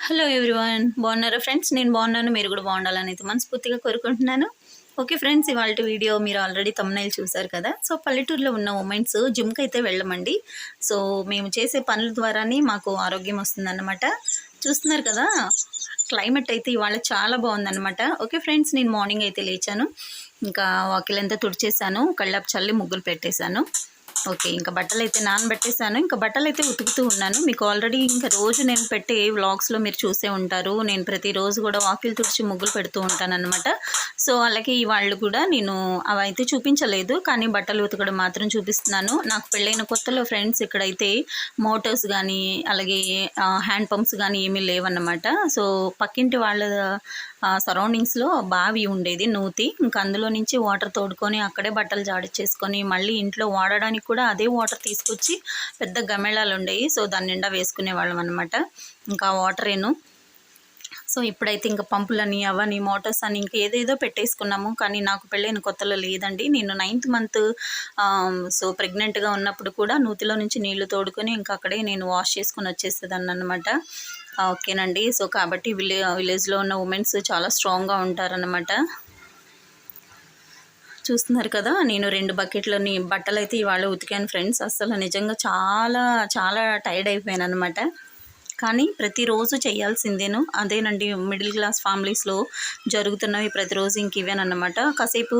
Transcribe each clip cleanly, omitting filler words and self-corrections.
Hello everyone, బాగున్నారా friends? నేను బాగున్నాను, మీరు కూడా బాగుండాలని అయితే మనస్ఫూర్తిగా కోరుకుంటున్నాను. ఓకే ఫ్రెండ్స్, ఇవాళ వీడియో మీరు ఆల్రెడీ థంబ్నెయిల్ చూసారు కదా. సో పల్లెటూరులో ఉన్న ఉమెన్స్ జిమ్కి అయితే వెళ్ళమండి. సో మేము చేసే పనుల ద్వారానే మాకు ఆరోగ్యం వస్తుందన్నమాట. చూస్తున్నారు కదా, క్లైమేట్ అయితే ఇవాళ చాలా బాగుందన్నమాట. ఓకే ఫ్రెండ్స్, నేను మార్నింగ్ అయితే లేచాను, ఇంకా వాకిలంతా తుడిచేసాను, కళ్ళాపు చల్లి ముగ్గులు పెట్టేశాను. ఓకే, ఇంకా బట్టలు అయితే నానబెట్టేశాను. ఇంకా బట్టలు అయితే ఉతుకుతూ ఉన్నాను. మీకు ఆల్రెడీ ఇంకా రోజు నేను పెట్టే వ్లాగ్స్లో మీరు చూసే ఉంటారు. నేను ప్రతిరోజు కూడా వాకిలు తుడిచి ముగ్గులు పెడుతూ ఉంటానన్నమాట. సో అలాగే వాళ్ళు కూడా నేను అవైతే చూపించలేదు, కానీ బట్టలు ఉతకడం మాత్రం చూపిస్తున్నాను. నాకు పెళ్ళైన కొత్తలో ఫ్రెండ్స్ ఇక్కడైతే మోటార్స్ కానీ అలాగే హ్యాండ్ పంప్స్ కానీ ఏమీ లేవన్నమాట. సో పక్కింటి వాళ్ళ సరౌండింగ్స్లో బావి ఉండేది, నూతి. ఇంకా అందులో నుంచి వాటర్ తోడుకొని అక్కడే బట్టలు జాడిచ్చేసుకొని మళ్ళీ ఇంట్లో వాడడానికి కూడా అదే వాటర్ తీసుకొచ్చి పెద్ద గమేళాలు ఉండేవి. సో దాని నిండా వేసుకునే వాళ్ళం అనమాట. ఇంకా వాటరేను. సో ఇప్పుడైతే ఇంకా పంపులని అవని మోటార్స్ అని ఇంకా ఏదేదో పెట్టేసుకున్నాము. కానీ నాకు పెళ్ళైన కొత్తలో లేదండి. నేను 9th మంత్ సో ప్రెగ్నెంట్గా ఉన్నప్పుడు కూడా నూతిలో నుంచి నీళ్లు తోడుకొని ఇంకా అక్కడే నేను వాష్ చేసుకొని వచ్చేసేదాన్ని అనమాట. ఓకేనండి. సో కాబట్టి విలేజ్లో ఉన్న ఉమెన్స్ చాలా స్ట్రాంగ్గా ఉంటారనమాట. చూస్తున్నారు కదా, నేను 2 బకెట్లని బట్టలు అయితే ఇవాళ ఉతికాను ఫ్రెండ్స్. అసలు నిజంగా చాలా చాలా టైర్డ్ అయిపోయాను అనమాట. కానీ ప్రతిరోజు చేయాల్సిందేను. అదేనండి మిడిల్ క్లాస్ ఫ్యామిలీస్లో జరుగుతున్నవి ప్రతిరోజు ఇంక ఇవేనమాట. కాసేపు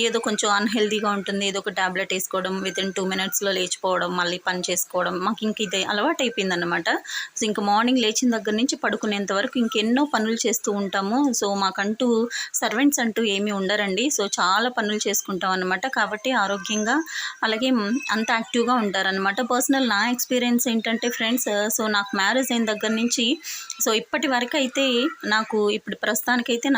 ఏదో కొంచెం అన్హెల్దీగా ఉంటుంది, ఏదో ఒక ట్యాబ్లెట్ వేసుకోవడం, వితిన్ 2 మినిట్స్లో లేచిపోవడం, మళ్ళీ పని చేసుకోవడం, మాకు ఇంక ఇదే అలవాటు అయిపోయిందన్నమాట. సో ఇంక మార్నింగ్ లేచిన దగ్గర నుంచి పడుకునేంత వరకు ఇంకెన్నో పనులు చేస్తూ ఉంటాము. సో మాకంటూ సర్వెంట్స్ అంటూ ఏమీ ఉండరండి. సో చాలా పనులు చేసుకుంటాం అనమాట. కాబట్టి ఆరోగ్యంగా అలాగే అంత యాక్టివ్గా ఉంటారనమాట. పర్సనల్ నా ఎక్స్పీరియన్స్ ఏంటంటే ఫ్రెండ్స్, సో నాకు మ్యారేజ్ అయిన దగ్గర నుంచి సో ఇప్పటి వరకు అయితే నాకు ఇప్పుడు ప్రస్తుతానికైతే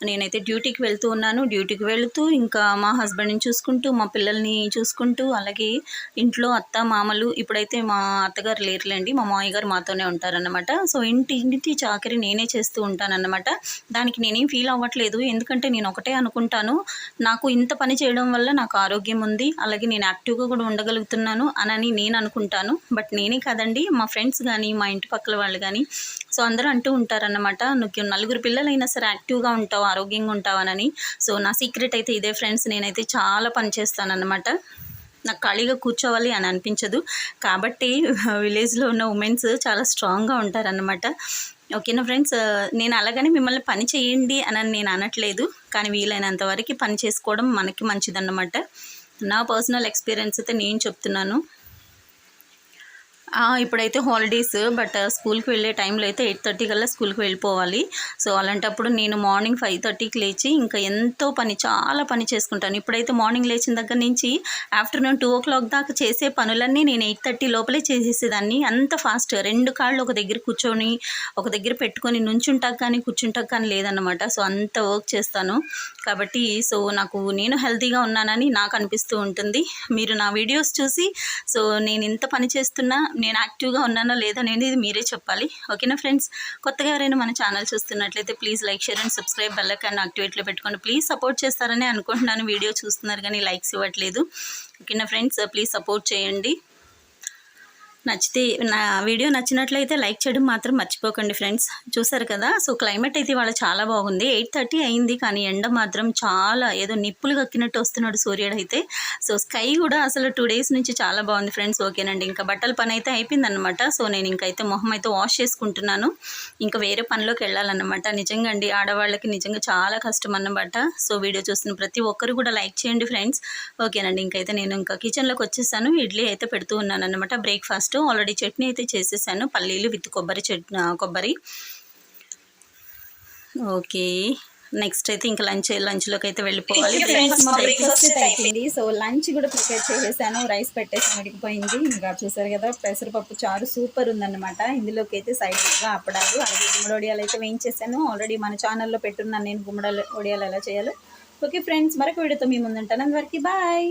నేనైతే డ్యూటీకి వెళ్తూ ఉన్నాను. డ్యూటీకి వెళుతూ ఇంకా మా హస్బెండ్ని చూసుకుంటూ, మా పిల్లల్ని చూసుకుంటూ, అలాగే ఇంట్లో అత్త మామలు, ఇప్పుడైతే మా అత్తగారు లేరులేండి, మా మామయ్య గారు మాతోనే ఉంటారన్నమాట. సో ఇంటి చాకరీ నేనే చేస్తూ ఉంటానన్నమాట. దానికి నేనేం ఫీల్ అవ్వట్లేదు, ఎందుకంటే నేను ఒకటే అనుకుంటాను, నాకు ఇంత పని చేయడం వల్ల నాకు ఆరోగ్యం ఉంది, అలాగే నేను యాక్టివ్గా కూడా ఉండగలుగుతున్నాను అని నేను అనుకుంటాను. బట్ నేనే కాదండి, మా ఫ్రెండ్స్ కానీ మా ఇంటి పక్కల వాళ్ళు కానీ సో అందరూ అంటూ ఉంటారన్నమాట, నువ్వు 4 పిల్లలైనా సరే యాక్టివ్గా ఉంటావు, ఆరోగ్యంగా ఉంటావనని. సో నా సీక్రెట్ అయితే ఇదే ఫ్రెండ్స్, నేనైతే చాలా పని చేస్తానన్నమాట. నాకు ఖాళీగా కూర్చోవాలి అని అనిపించదు. కాబట్టి విలేజ్లో ఉన్న ఉమెన్స్ చాలా స్ట్రాంగ్గా ఉంటారన్నమాట. ఓకేనా ఫ్రెండ్స్, నేను అలాగని మిమ్మల్ని పని చేయండి అని నేను అనట్లేదు, కానీ వీలైనంత వరకు పని చేసుకోవడం మనకి మంచిదన్నమాట. నా పర్సనల్ ఎక్స్పీరియన్స్ అయితే నేను చెప్తున్నాను. ఇప్పుడైతే హాలిడేస్, బట్ స్కూల్కి వెళ్ళే టైంలో అయితే 8:30 కల్లా స్కూల్కి వెళ్ళిపోవాలి. సో అలాంటప్పుడు నేను మార్నింగ్ 5:30కి లేచి ఇంకా ఎంతో చాలా పని చేసుకుంటాను. ఇప్పుడైతే మార్నింగ్ లేచిన దగ్గర నుంచి ఆఫ్టర్నూన్ 2 o'clock దాకా చేసే పనులన్నీ నేను 8:30 లోపలే చేసేసేదాన్ని. అంత ఫాస్ట్, 2 కాళ్ళు ఒక దగ్గర కూర్చొని ఒక దగ్గర పెట్టుకొని నుంచుంటాక కానీ కూర్చుంటాక కానీ లేదన్నమాట. సో అంత వర్క్ చేస్తాను. కాబట్టి సో నేను హెల్తీగా ఉన్నానని నాకు అనిపిస్తూ ఉంటుంది. మీరు నా వీడియోస్ చూసి సో నేను ఇంత పని చేస్తున్నా, నేను యాక్టివ్గా ఉన్నానో లేదనేది మీరే చెప్పాలి. ఓకేనా ఫ్రెండ్స్, కొత్తగా ఎవరైనా మన ఛానల్ చూస్తున్నట్లయితే please like, share and subscribe, bell icon యాక్టివేట్లో పెట్టుకోండి. ప్లీజ్ సపోర్ట్ చేస్తారని అనుకుంటున్నాను. వీడియో చూస్తున్నారు కానీ లైక్స్ ఇవ్వట్లేదు. ఓకేనా ఫ్రెండ్స్, ప్లీజ్ సపోర్ట్ చేయండి. నచ్చితే నా వీడియో నచ్చినట్లయితే లైక్ చేయడం మాత్రం మర్చిపోకండి ఫ్రెండ్స్. చూసారు కదా, సో క్లైమేట్ అయితే ఇవాళ చాలా బాగుంది. 8:30 అయింది, కానీ ఎండ మాత్రం చాలా ఏదో నిప్పులు కక్కినట్టు వస్తున్నాడు సూర్యుడు అయితే. సో స్కై కూడా అసలు 2 days నుంచి చాలా బాగుంది ఫ్రెండ్స్. ఓకేనండి, ఇంకా బట్టల పని అయితే అయిపోయిందనమాట. సో నేను ఇంకైతే మొహం అయితే వాష్ చేసుకుంటున్నాను, ఇంకా వేరే పనిలోకి వెళ్ళాలన్నమాట. నిజంగా అండి, ఆడవాళ్ళకి నిజంగా చాలా కష్టం అన్నమాట. సో వీడియో చూస్తున్న ప్రతి ఒక్కరు కూడా లైక్ చేయండి ఫ్రెండ్స్. ఓకేనండి, ఇంకైతే నేను ఇంకా కిచెన్లోకి వచ్చేసాను. ఇడ్లీ అయితే పెడుతూ ఉన్నాను అనమాట, బ్రేక్ఫాస్ట్. ఆల్రెడీ చట్నీ అయితే చేసేసాను, పల్లీలు విత్ కొబ్బరి. ఓకే, నెక్స్ట్ అయితే ఇంకా లంచ్లోకి అయితే వెళ్ళిపోవాలి. బ్రేక్ఫాస్ట్ అయిపోయింది. సో లంచ్ కూడా ప్రిపేర్ చేసేసాను, రైస్ పెట్టేసాను, ఉడికిపోయింది. ఇంకా చూసారు కదా, పెసరపప్పు చారు సూపర్ ఉందన్నమాట. ఇందులోకి అయితే సైడ్గా అప్పడాలు, అలాగే గుమ్మడి వడియాలు అయితే వేయించేసాను. ఆల్రెడీ మన ఛానల్లో పెట్టున్నాను నేను గుమ్మడి వడియాలు ఎలా చేయాలో. ఓకే ఫ్రెండ్స్, మరొక వీడియోతో మీ ముందుంటాను. అందరికీ బాయ్.